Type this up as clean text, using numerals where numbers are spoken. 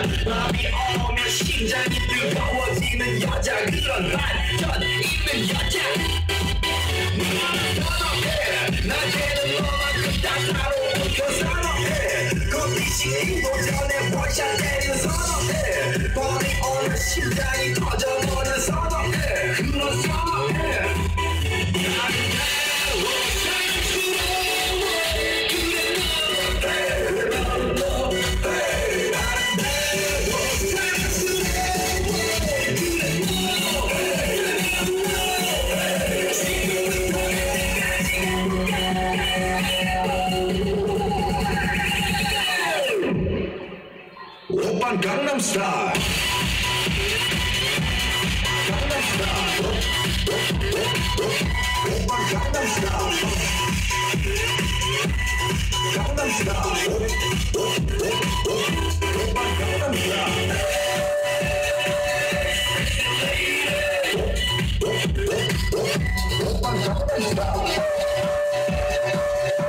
밤이 오면 심장이 뜨거워지는 여자 그런 반전 있는 여자 너만 선호해 낮에는 너만큼 따사로운 그 선호해 커피 식기도 전에 원샷 때는 선호해 밤이 오면 심장이 터져버린 선호해 그런 선호해 오빤 강남스타일 강남스타일 오빤 강남스타일 강남스타일 오빤 강남스타일 오빤 강남스타일